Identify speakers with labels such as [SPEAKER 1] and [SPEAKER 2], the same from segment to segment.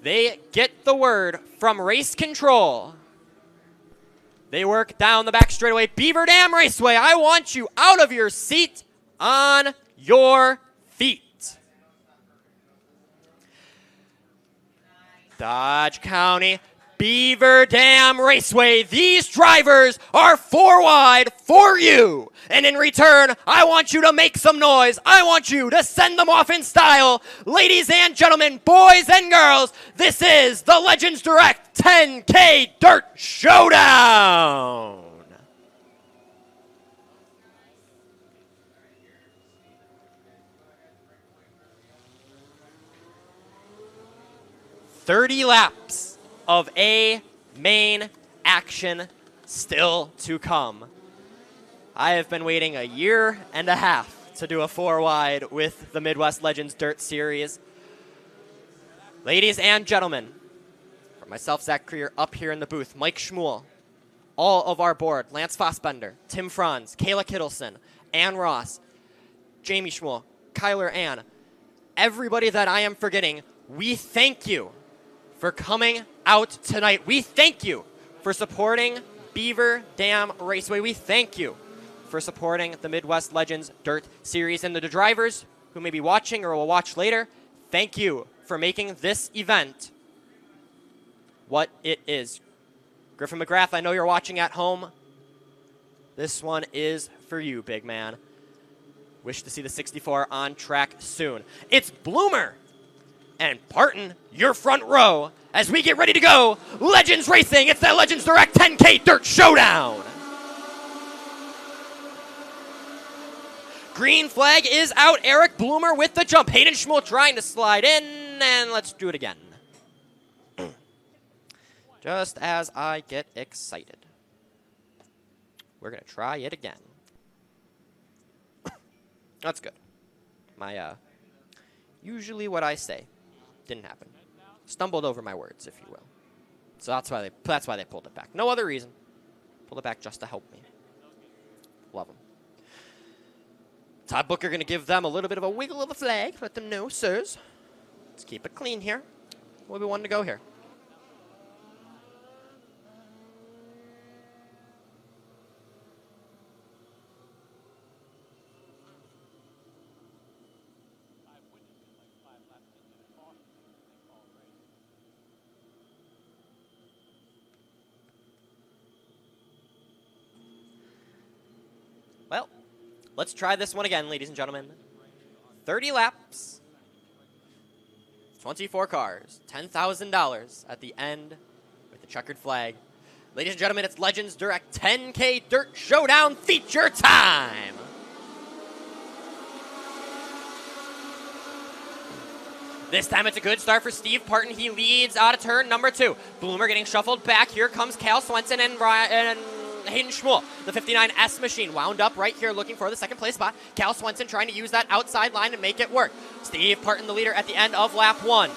[SPEAKER 1] They get the word from race control. They work down the back straightaway. Beaver Dam Raceway, I want you out of your seat on your feet. Dodge County, Beaver Dam Raceway. These drivers are 4 wide for you. And in return, I want you to make some noise. I want you to send them off in style. Ladies and gentlemen, boys and girls, this is the Legends Direct 10K Dirt Showdown. "30 laps of A main action still to come." I have been waiting a year and a half to do a 4 wide with the Midwest Legends Dirt Series. Ladies and gentlemen, for myself, Zach Creer, up here in the booth, Mike Schmuel, all of our board, Lance Fossbender, Tim Franz, Kayla Kittleson, Ann Ross, Jamie Schmuel, Kyler Ann, everybody that I am forgetting, we thank you for coming out tonight. We thank you for supporting Beaver Dam Raceway. We thank you for supporting the Midwest Legends Dirt Series. And the drivers who may be watching or will watch later, thank you for making this event what it is. Griffin McGrath, I know you're watching at home. This one is for you, big man. Wish to see the 64 on track soon. It's Bloomer and Parton, your front row, as we get ready to go. Legends Racing, it's the Legends Direct 10K Dirt Showdown. Green flag is out. Eric Bloomer with the jump. Hayden Schmuel trying to slide in, and let's do it again. Just as I get excited. We're going to try it again. That's good. My, usually what I say didn't happen. Stumbled over my words, if you will. So that's why they pulled it back. No other reason. Pulled it back just to help me. Love them. Todd Booker going to give them a little bit of a wiggle of the flag. Let them know, sirs. Let's keep it clean here. We'll be one to go here. Well, let's try this one again, ladies and gentlemen. 30 laps, 24 cars, $10,000 at the end with the checkered flag. Ladies and gentlemen, it's Legends Direct 10K Dirt Showdown feature time. This time it's a good start for Steve Parton. He leads out of turn number 2. Bloomer getting shuffled back. Here comes Cal Swenson and Hayden Schmuel. The 59S machine wound up right here looking for the second place spot. Cal Swenson trying to use that outside line and make it work. Steve Parton the leader at the end of lap 1.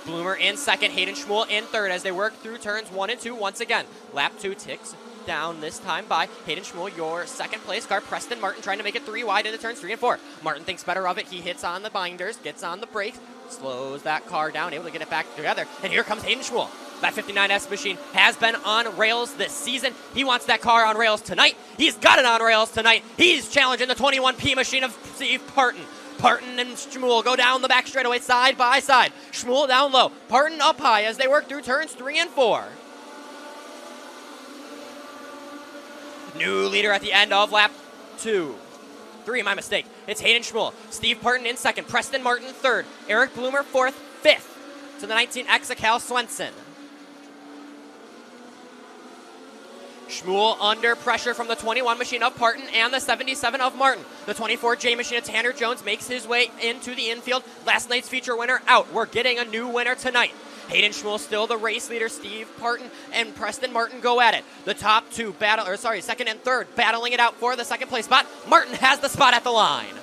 [SPEAKER 1] Bloomer in second, Hayden Schmuel in third as they work through turns 1 and 2 once again. Lap 2 ticks down this time by Hayden Schmuel, your second place car. Preston Martin trying to make it 3 wide into turns 3 and 4. Martin thinks better of it. He hits on the binders, gets on the brakes, slows that car down, able to get it back together. And here comes Hayden Schmuel. That 59S machine has been on rails this season. He wants that car on rails tonight. He's got it on rails tonight. He's challenging the 21P machine of Steve Parton. Parton and Schmuel go down the back straightaway side by side. Schmuel down low. Parton up high as they work through turns 3 and 4. New leader at the end of lap 3, my mistake. It's Hayden Schmuel. Steve Parton in second. Preston Martin third. Eric Bloomer fourth. Fifth to the 19X of Cal Swenson. Schmuel under pressure from the 21 machine of Parton and the 77 of Martin. The 24J machine of Tanner Jones makes his way into the infield. Last night's feature winner out. We're getting a new winner tonight. Hayden Schmuel still the race leader. Steve Parton and Preston Martin go at it. The top two second and third battling it out for the second place spot. Martin has the spot at the line.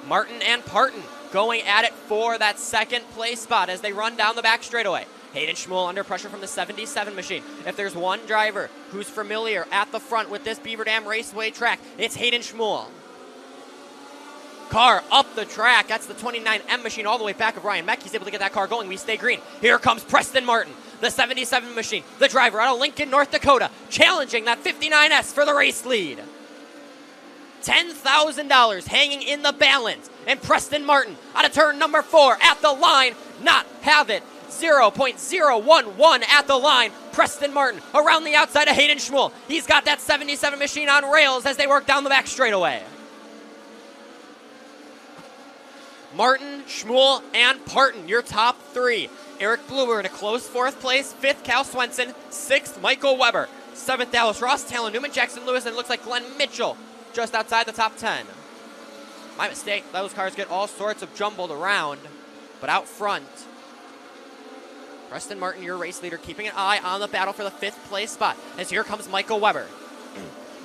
[SPEAKER 1] Martin and Parton going at it for that second place spot as they run down the back straightaway. Hayden Schmuel under pressure from the 77 machine. If there's one driver who's familiar at the front with this Beaver Dam Raceway track, it's Hayden Schmuel. car up the track. That's the 29M machine all the way back of Ryan Meck. He's able to get that car going. We stay green. Here comes Preston Martin, the 77 machine, the driver out of Lincoln, North Dakota, challenging that 59S for the race lead. $10,000 hanging in the balance. And Preston Martin out of turn number 4 at the line, not have it. 0.011 at the line. Preston Martin around the outside of Hayden Schmuel. He's got that 77 machine on rails as they work down the back straightaway. Martin, Schmuel, and Parton, your top 3. Eric Blumer in a close 4th place. 5th, Cal Swenson. 6th, Michael Weber. 7th, Dallas Ross, Talon Newman, Jackson Lewis, and it looks like Glenn Mitchell just outside the top 10. My mistake. Those cars get all sorts of jumbled around. But out front, Preston Martin, your race leader, keeping an eye on the battle for the 5th place spot. As here comes Michael Weber.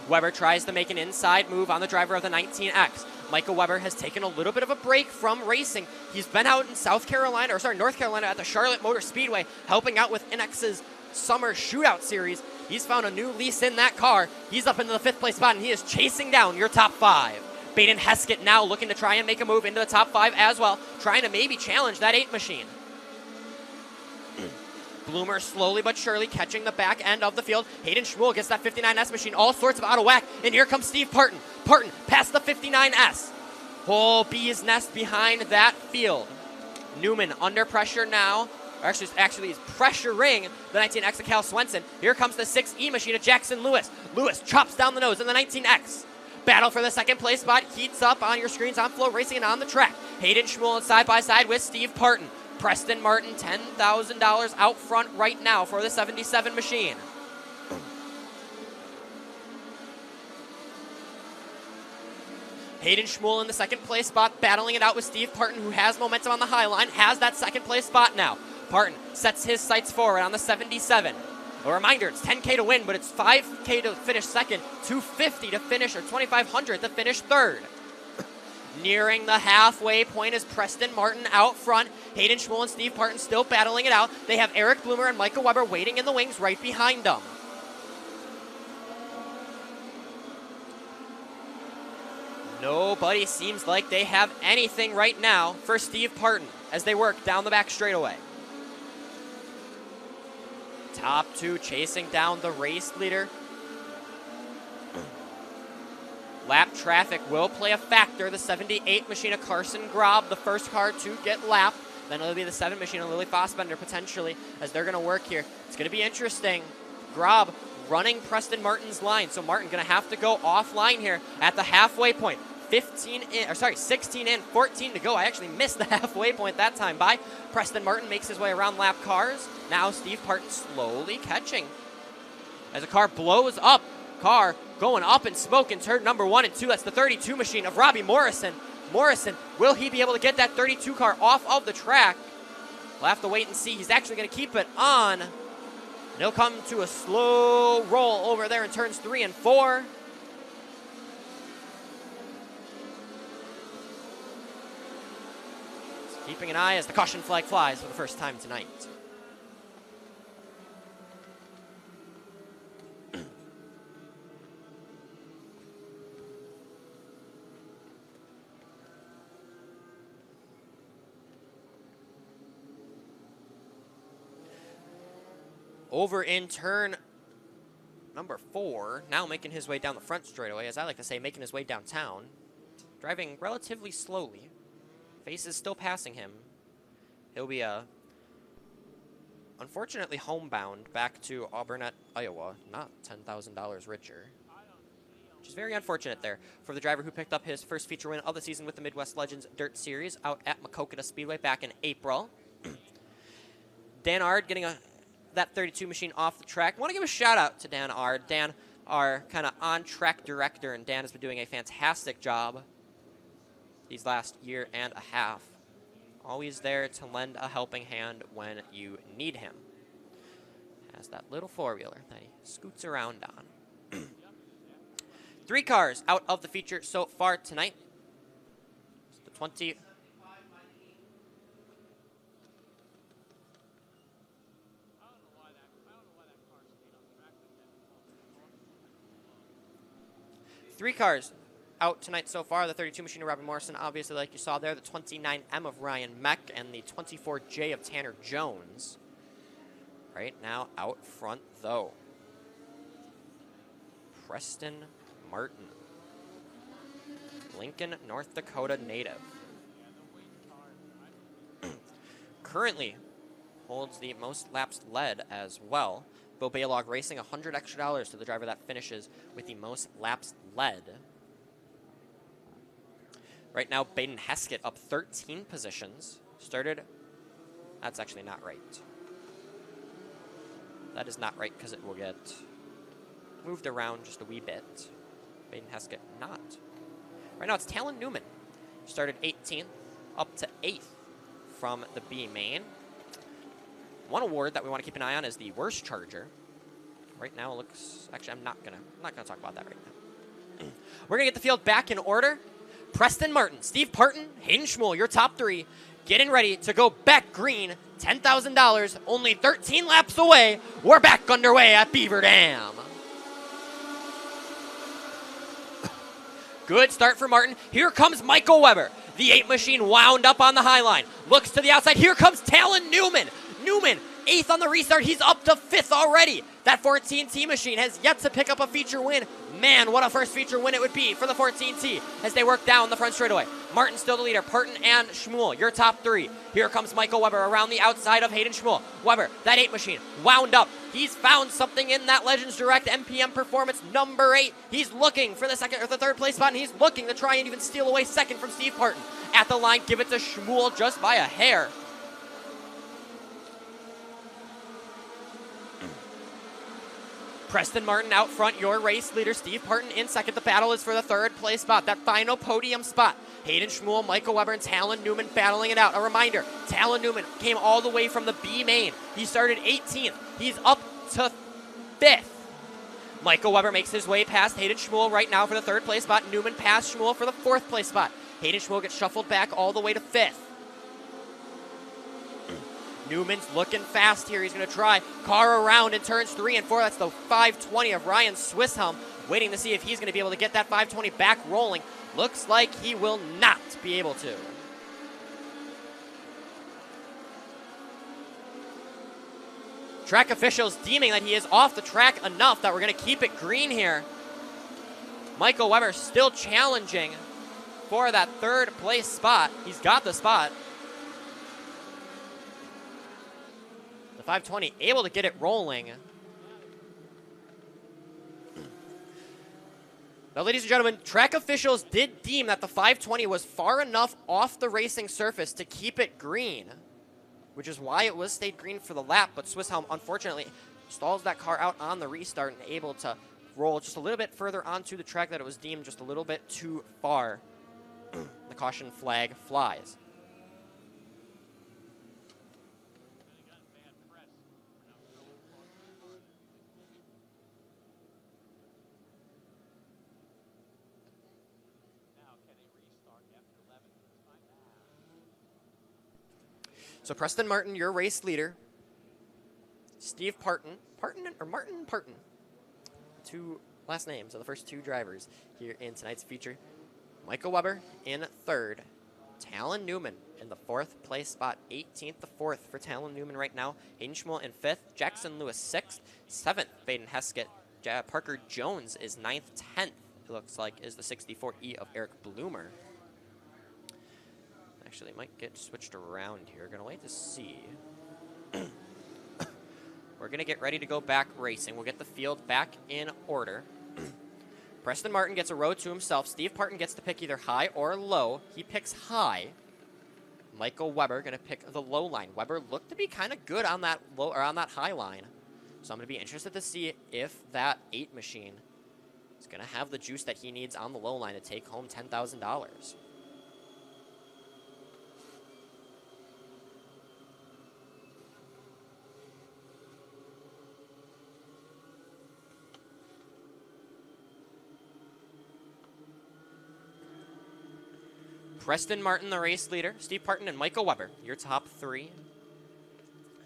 [SPEAKER 1] Weber tries to make an inside move on the driver of the 19X. Michael Weber has taken a little bit of a break from racing. He's been out in North Carolina at the Charlotte Motor Speedway, helping out with NX's Summer Shootout Series. He's found a new lease in that car. He's up into the 5th place spot, and he is chasing down your top 5. Baden Heskett now looking to try and make a move into the top 5 as well, trying to maybe challenge that 8 machine. Bloomer slowly but surely catching the back end of the field. Hayden Schmuel gets that 59S machine all sorts of out of whack. And here comes Steve Parton. Parton past the 59S. Whole bee's nest behind that field. Newman under pressure now. Actually he's pressuring the 19X of Cal Swenson. Here comes the 6E machine of Jackson Lewis. Lewis chops down the nose in the 19X. Battle for the 2nd place spot heats up on your screens on Flow Racing and on the track. Hayden Schmuel side by side with Steve Parton. Preston Martin, $10,000 out front right now for the 77 machine. Hayden Schmuel in the 2nd place spot, battling it out with Steve Parton, who has momentum on the high line, has that 2nd place spot now. Parton sets his sights forward on the 77. A reminder, it's 10K to win, but it's 5K to finish 2nd, $250 to finish, or $2,500 to finish 3rd. Nearing the halfway point is Preston Martin out front. Hayden Schmuel and Steve Parton still battling it out. They have Eric Bloomer and Michael Weber waiting in the wings right behind them. Nobody seems like they have anything right now for Steve Parton as they work down the back straightaway. Top 2 chasing down the race leader. Lap traffic will play a factor. The 78 machine of Carson Grob, the first car to get lapped. Then it'll be the 7 machine of Lily Fossbender potentially as they're going to work here. It's going to be interesting. Grob running Preston Martin's line. So Martin going to have to go offline here at the halfway point. 16 in, 14 to go. I actually missed the halfway point that time by. Preston Martin makes his way around lap cars. Now Steve Parton slowly catching as a car blows up. Car going up in smoke in turn number 1 and 2. That's the 32 machine of Robbie Morrison. Morrison, will he be able to get that 32 car off of the track? We'll have to wait and see. He's actually going to keep it on. And he'll come to a slow roll over there in turns 3 and 4. Just keeping an eye as the caution flag flies for the first time tonight. Over in turn number 4, now making his way down the front straightaway, as I like to say, making his way downtown. Driving relatively slowly. Face is still passing him. He'll be, unfortunately homebound back to Auburnett, Iowa. Not $10,000 richer. Which is very unfortunate there for the driver who picked up his first feature win of the season with the Midwest Legends Dirt Series out at Maquoketa Speedway back in April. Dan Ard getting that 32 machine off the track. I want to give a shout out to Dan Ard. Dan, our kind of on-track director, and Dan has been doing a fantastic job these last year and a half. Always there to lend a helping hand when you need him. Has that little four-wheeler that he scoots around on. 3 cars out of the feature so far tonight. It's the 20. Three cars out tonight so far. The 32 machine of Robin Morrison, obviously, like you saw there. The 29M of Ryan Meck and the 24J of Tanner Jones. Right now, out front, though, Preston Martin, Lincoln, North Dakota native. Currently holds the most laps led as well. Bo Baylog Racing, $100 extra to the driver that finishes with the most laps led. Right now, Baden Heskett up 13 positions. Started, that's actually not right. That is not right because it will get moved around just a wee bit. Baden Heskett not. Right now it's Talon Newman. Started 18th up to 8th from the B main. One award that we want to keep an eye on is the worst charger. Right now it looks, actually I'm not gonna talk about that right now. We're gonna get the field back in order. Preston Martin, Steve Parton, Hayden Schmuel, your top three, getting ready to go back green. $10,000, only 13 laps away. We're back underway at Beaver Dam. Good start for Martin. Here comes Michael Weber. The 8 machine wound up on the high line. Looks to the outside. Here comes Talon Newman. Newman, 8th on the restart. He's up to 5th already. That 14T machine has yet to pick up a feature win. Man, what a first feature win it would be for the 14T as they work down the front straightaway. Martin still the leader. Parton and Schmuel, your top three. Here comes Michael Weber around the outside of Hayden Schmuel. Weber, that 8 machine, wound up. He's found something in that Legends Direct MPM Performance number 8. He's looking for the second or the third place spot, and he's looking to try and even steal away second from Steve Parton. At the line, give it to Schmuel just by a hair. Preston Martin out front, your race leader. Steve Parton in second. The battle is for the third place spot, that final podium spot. Hayden Schmuel, Michael Weber, and Talon Newman battling it out. A reminder, Talon Newman came all the way from the B main. He started 18th. He's up to 5th. Michael Weber makes his way past Hayden Schmuel right now for the third place spot. Newman past Schmuel for the 4th place spot. Hayden Schmuel gets shuffled back all the way to 5th. Newman's looking fast here. He's going to try. Car around in turns 3 and 4. That's the 520 of Ryan Swisshelm. Waiting to see if he's going to be able to get that 520 back rolling. Looks like he will not be able to. Track officials deeming that he is off the track enough that we're going to keep it green here. Michael Weber still challenging for that 3rd place spot. He's got the spot. 520, able to get it rolling. Now, ladies and gentlemen, track officials did deem that the 520 was far enough off the racing surface to keep it green, which is why it was stayed green for the lap, but Swisshelm, unfortunately, stalls that car out on the restart and able to roll just a little bit further onto the track that it was deemed just a little bit too far. The caution flag flies. So Preston Martin, your race leader. Steve Parton. Parton. 2 last names of the first 2 drivers here in tonight's feature. Michael Weber in 3rd. Talon Newman in the 4th place spot. 18th to 4th for Talon Newman right now. Hayden Schmuel in 5th. Jackson Lewis 6th. 7th, Baden Heskett. Parker Jones is 9th. 10th, it looks like, is the 64E of Eric Bloomer. Actually, might get switched around here. Gonna wait to see. We're gonna get ready to go back racing. We'll get the field back in order. Preston Martin gets a row to himself. Steve Parton gets to pick either high or low. He picks high. Michael Weber gonna pick the low line. Weber looked to be kind of good on that low or on that high line. So I'm gonna be interested to see if that 8 machine is gonna have the juice that he needs on the low line to take home $10,000. Preston Martin, the race leader. Steve Parton and Michael Weber, your top 3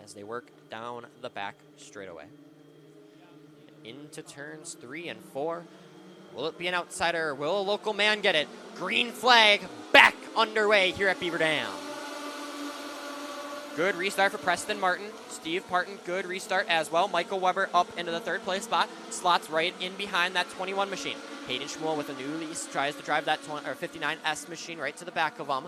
[SPEAKER 1] as they work down the back straightaway. Into turns 3 and 4. Will it be an outsider? Will a local man get it? Green flag back underway here at Beaver Dam. Good restart for Preston Martin. Steve Parton, good restart as well. Michael Weber up into the third place spot. Slots right in behind that 21 machine. Hayden Schmuel with a new lease tries to drive that 59S machine right to the back of him.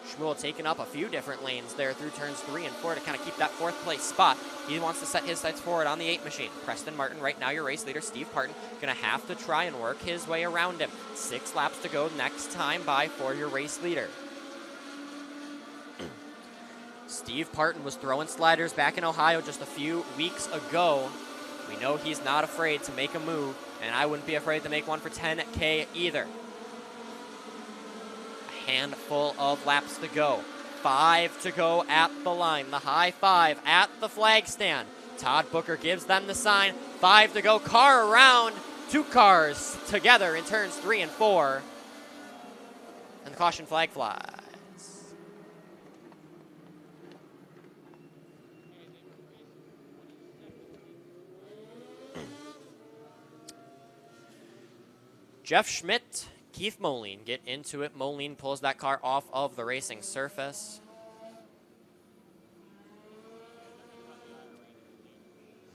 [SPEAKER 1] Schmuel taking up a few different lanes there through turns 3 and 4 to kind of keep that fourth place spot. He wants to set his sights forward on the 8 machine. Preston Martin, right now your race leader. Steve Parton going to have to try and work his way around him. 6 laps to go next time by for your race leader. Steve Parton was throwing sliders back in Ohio just a few weeks ago. We know he's not afraid to make a move, and I wouldn't be afraid to make one for 10K either. Handful of laps to go. 5 to go at the line. The high 5 at the flag stand. Todd Booker gives them the sign. 5 to go. Car around. 2 cars together in turns 3 and 4. And the caution flag flies. Jeff Schmidt, Keith Moline get into it. Moline pulls that car off of the racing surface.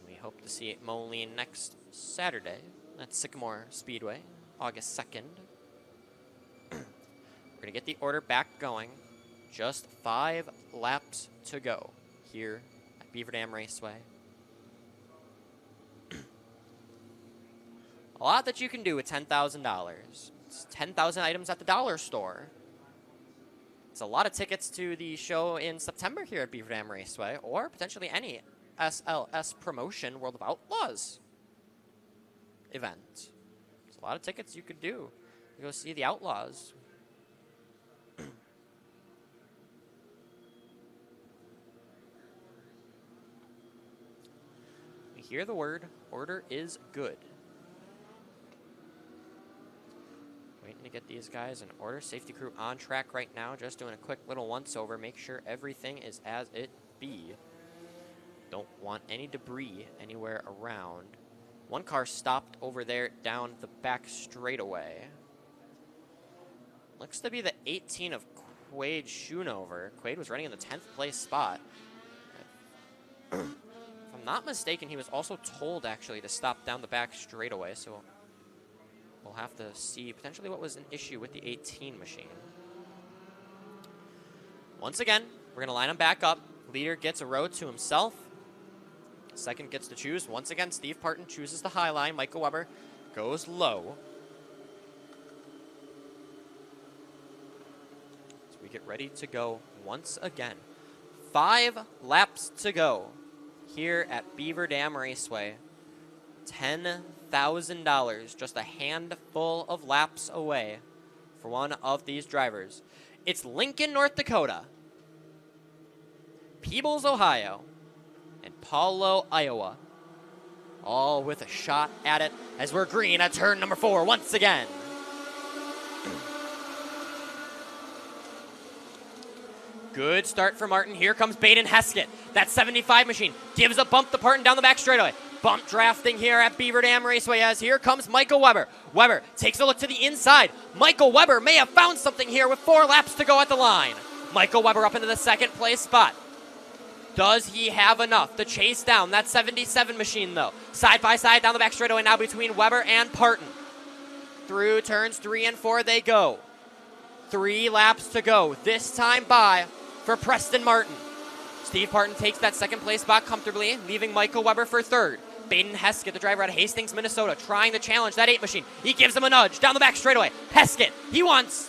[SPEAKER 1] We hope to see Moline next Saturday at Sycamore Speedway, August 2nd. We're going to get the order back going. Just 5 laps to go here at Beaver Dam Raceway. A lot that you can do with $10,000. It's 10,000 items at the dollar store. It's a lot of tickets to the show in September here at Beaver Dam Raceway, or potentially any SLS promotion, World of Outlaws event. It's a lot of tickets you could do to go see the Outlaws. We hear the word, order is good. Waiting to get these guys in order. Safety crew on track right now, just doing a quick little once over. Make sure everything is as it be. Don't want any debris anywhere around. One car stopped over there down the back straightaway. Looks to be the 18 of Quade Schoonover. Quade was running in the 10th place spot. If I'm not mistaken, he was also told actually to stop down the back straightaway, so we'll have to see potentially what was an issue with the 18 machine. Once again, we're going to line them back up. Leader gets a row to himself. Second gets to choose. Once again, Steve Parton chooses the high line. Michael Weber goes low. So we get ready to go once again. 5 laps to go here at Beaver Dam Raceway. $10,000, just a handful of laps away for one of these drivers. It's Lincoln, North Dakota, Peebles, Ohio, and Paulo, Iowa, all with a shot at it as we're green at turn number 4 once again. Good start for Martin. Here comes Baden Heskett. That 75 machine gives a bump to Parton down the back straightaway. Bump drafting here at Beaver Dam Raceway as here comes Michael Weber. Weber takes a look to the inside. Michael Weber may have found something here with 4 laps to go at the line. Michael Weber up into the 2nd place spot. Does he have enough to chase down that 77 machine though? Side by side down the back straightaway now between Weber and Parton. Through turns 3 and 4 they go. 3 laps to go. This time by for Preston Martin. Steve Parton takes that 2nd place spot comfortably, leaving Michael Weber for 3rd. Baden Heskett, the driver out of Hastings, Minnesota, trying to challenge that 8 machine. He gives him a nudge down the back straightaway. Heskett, he wants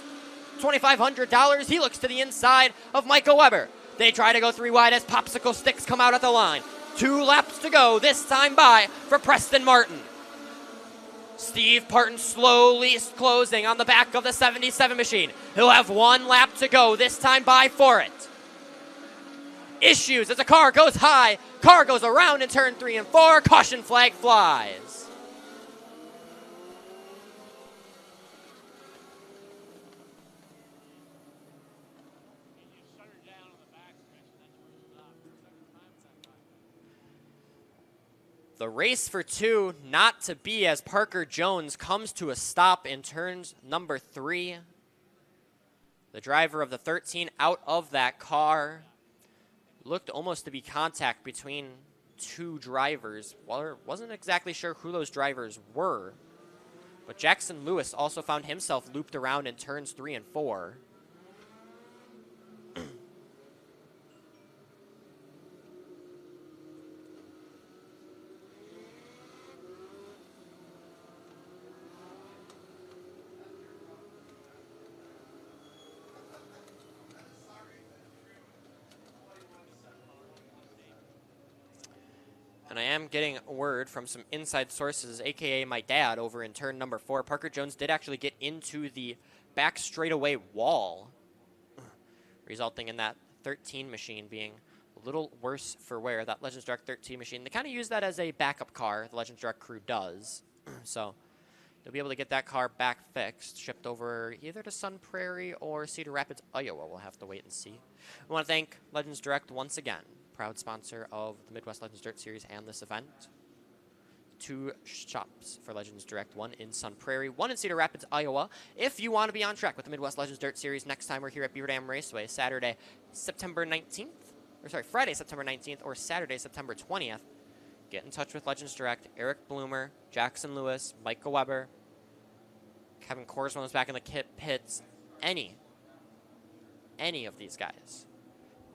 [SPEAKER 1] $2,500. He looks to the inside of Michael Weber. They try to go 3 wide as popsicle sticks come out at the line. 2 laps to go, this time by for Preston Martin. Steve Parton slowly closing on the back of the 77 machine. He'll have 1 lap to go, this time by for it. Issues as the car goes high. Car goes around in turn 3 and 4. Caution flag flies. The race for 2 not to be as Parker Jones comes to a stop in turns number 3. The driver of the 13 out of that car. Looked almost to be contact between 2 drivers. Well, wasn't exactly sure who those drivers were. But Jackson Lewis also found himself looped around in turns 3 and 4. And I am getting word from some inside sources, a.k.a. my dad, over in turn number 4. Parker Jones did actually get into the back straightaway wall, resulting in that 13 machine being a little worse for wear. That Legends Direct 13 machine, they kind of use that as a backup car, the Legends Direct crew does. So they'll be able to get that car back fixed, shipped over either to Sun Prairie or Cedar Rapids, Iowa. We'll have to wait and see. I want to thank Legends Direct once again. Proud sponsor of the Midwest Legends Dirt Series and this event. 2 shops for Legends Direct, 1 in Sun Prairie, 1 in Cedar Rapids, Iowa. If you want to be on track with the Midwest Legends Dirt Series next time we're here at Beaver Dam Raceway, Friday, September 19th, or Saturday, September 20th, get in touch with Legends Direct. Eric Bloomer, Jackson Lewis, Michael Weber, Kevin Korsman was back in the pits. Any of these guys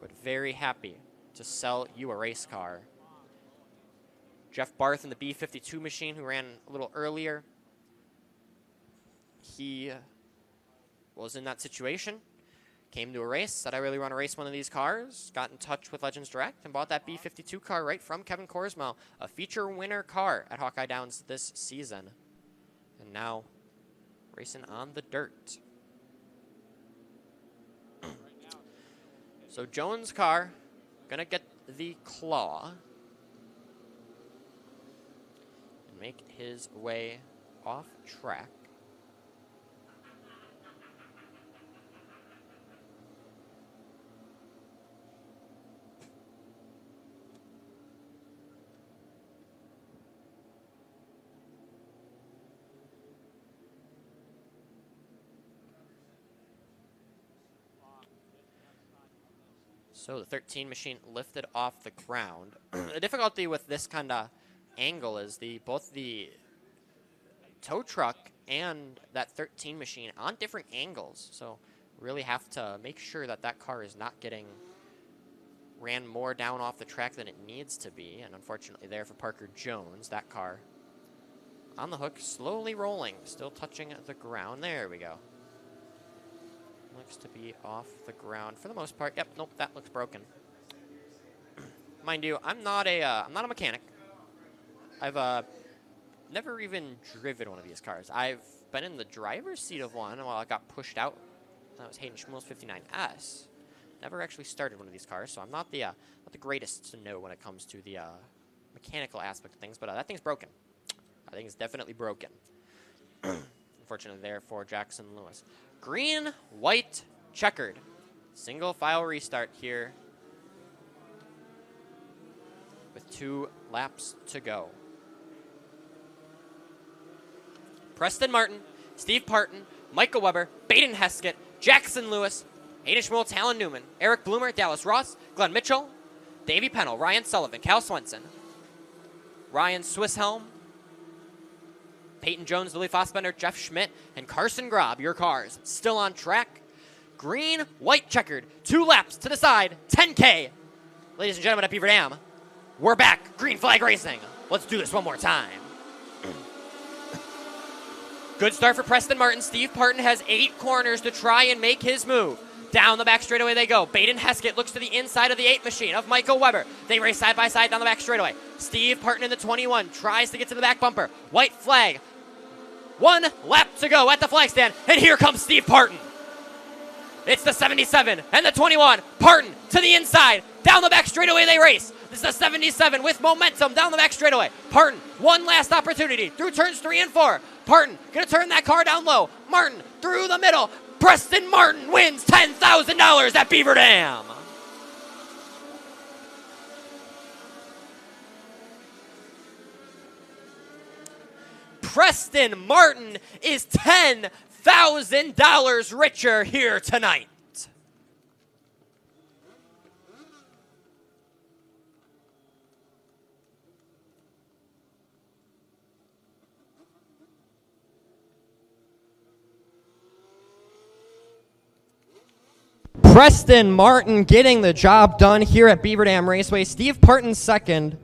[SPEAKER 1] would very happy to sell you a race car. Jeff Barth in the B52 machine, who ran a little earlier. He was in that situation, came to a race, said, I really want to race one of these cars, got in touch with Legends Direct, and bought that B52 car right from Kevin Korsmo, a feature winner car at Hawkeye Downs this season. And now racing on the dirt. So Jones' car gonna get the claw and make his way off track. So the 13 machine lifted off the ground. The difficulty with this kind of angle is both the tow truck and that 13 machine on different angles. So really have to make sure that that car is not getting ran more down off the track than it needs to be. And unfortunately there for Parker Jones, that car on the hook, slowly rolling, still touching the ground. There we go. Looks to be off the ground for the most part. Yep, nope, that looks broken. Mind you, I'm not a mechanic. I've never even driven one of these cars. I've been in the driver's seat of one while I got pushed out. That was Hayden Schmuel's 59S. Never actually started one of these cars, so I'm not the greatest to know when it comes to the mechanical aspect of things. But that thing's broken. I think it's definitely broken. Unfortunately, there for Jackson Lewis. Green, white, checkered. Single file restart here with 2 laps to go. Preston Martin, Steve Parton, Michael Weber, Baden Heskett, Jackson Lewis, Hayden Schmuel, Talon Newman, Eric Bloomer, Dallas Ross, Glenn Mitchell, Davey Pennell, Ryan Sullivan, Cal Swenson, Ryan Swisshelm, Peyton Jones, Lily Fossbender, Jeff Schmidt, and Carson Grob, your cars still on track. Green, white, checkered, 2 laps to the side, 10K. Ladies and gentlemen at Beaver Dam, we're back. Green flag racing. Let's do this one more time. Good start for Preston Martin. Steve Parton has 8 corners to try and make his move. Down the back straightaway they go. Baden Heskett looks to the inside of the 8 machine of Michael Weber. They race side by side down the back straightaway. Steve Parton in the 21 tries to get to the back bumper. White flag. 1 lap to go at the flag stand, and here comes Steve Parton. It's the 77 and the 21. Parton to the inside. Down the back straightaway they race. This is the 77 with momentum down the back straightaway. Parton, 1 last opportunity through turns 3 and 4. Parton gonna turn that car down low. Martin through the middle. Preston Martin wins $10,000 at Beaver Dam. Preston Martin is $10,000 richer here tonight. Preston Martin getting the job done here at Beaver Dam Raceway. Steve Parton second.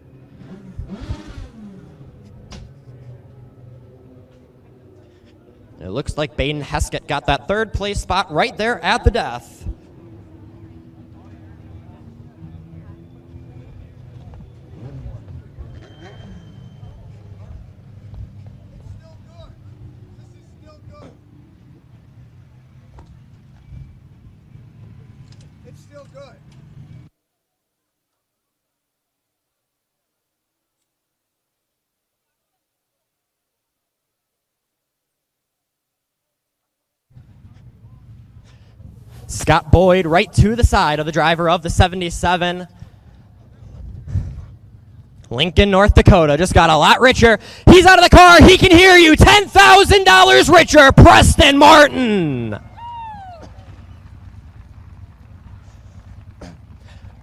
[SPEAKER 1] It looks like Baden Heskett got that third place spot right there at the death.
[SPEAKER 2] It's still good.
[SPEAKER 1] Scott Boyd right to the side of the driver of the 77. Lincoln, North Dakota just got a lot richer. He's out of the car. He can hear you. $10,000 richer, Preston Martin.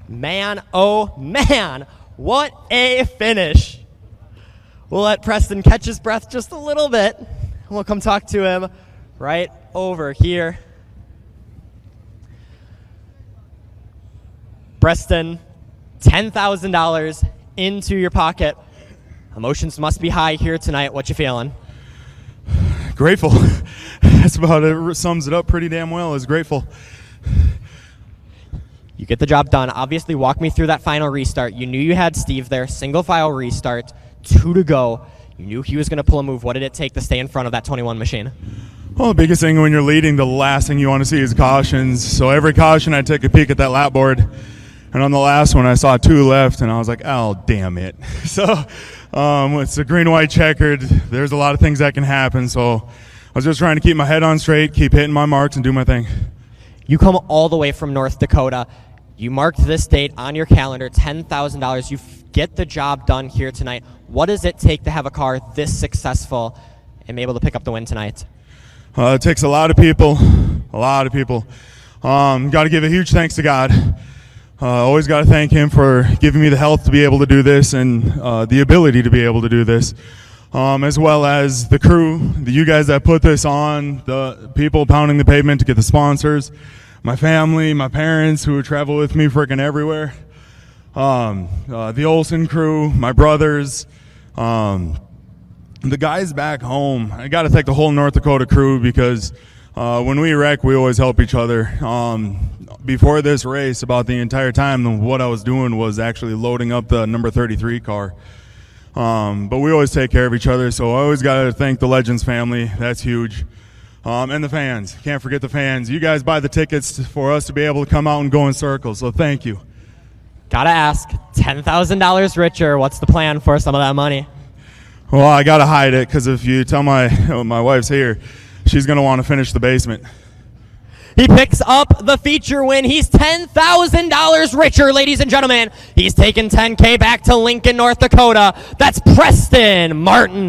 [SPEAKER 1] Man, oh man, what a finish. We'll let Preston catch his breath just a little bit. We'll come talk to him right over here. Preston, $10,000 into your pocket. Emotions must be high here tonight. What you feeling?
[SPEAKER 3] Grateful. That's about it. Sums it up pretty damn well. Is grateful.
[SPEAKER 1] You get the job done. Obviously, walk me through that final restart. You knew you had Steve there. Single file restart. 2 to go. You knew he was going to pull a move. What did it take to stay in front of that 21 machine?
[SPEAKER 3] Well, the biggest thing when you're leading, the last thing you want to see is cautions. So every caution, I took a peek at that lap board. And on the last one, I saw 2 left, and I was like, oh, damn it. So it's a green-white checkered. There's a lot of things that can happen. So I was just trying to keep my head on straight, keep hitting my marks, and do my thing.
[SPEAKER 1] You come all the way from North Dakota. You marked this date on your calendar, $10,000. You get the job done here tonight. What does it take to have a car this successful and be able to pick up the win tonight?
[SPEAKER 3] It takes a lot of people, Got to give a huge thanks to God. Always got to thank him for giving me the health to be able to do this and the ability to be able to do this, as well as the crew, you guys that put this on, the people pounding the pavement to get the sponsors, my family, my parents who travel with me freaking everywhere, the Olsen crew, my brothers, the guys back home. I got to thank the whole North Dakota crew because when we wreck, we always help each other. Before this race, about the entire time, what I was doing was actually loading up the number 33 car. But we always take care of each other, so I always got to thank the Legends family. That's huge. And the fans. Can't forget the fans. You guys buy the tickets for us to be able to come out and go in circles, so thank you.
[SPEAKER 1] Gotta ask, $10,000 richer. What's the plan for some of that money?
[SPEAKER 3] Well, I got to hide it because if you tell my wife's here, she's going to want to finish the basement.
[SPEAKER 1] He picks up the feature win. He's $10,000 richer, ladies and gentlemen. He's taken $10K back to Lincoln, North Dakota. That's Preston Martin.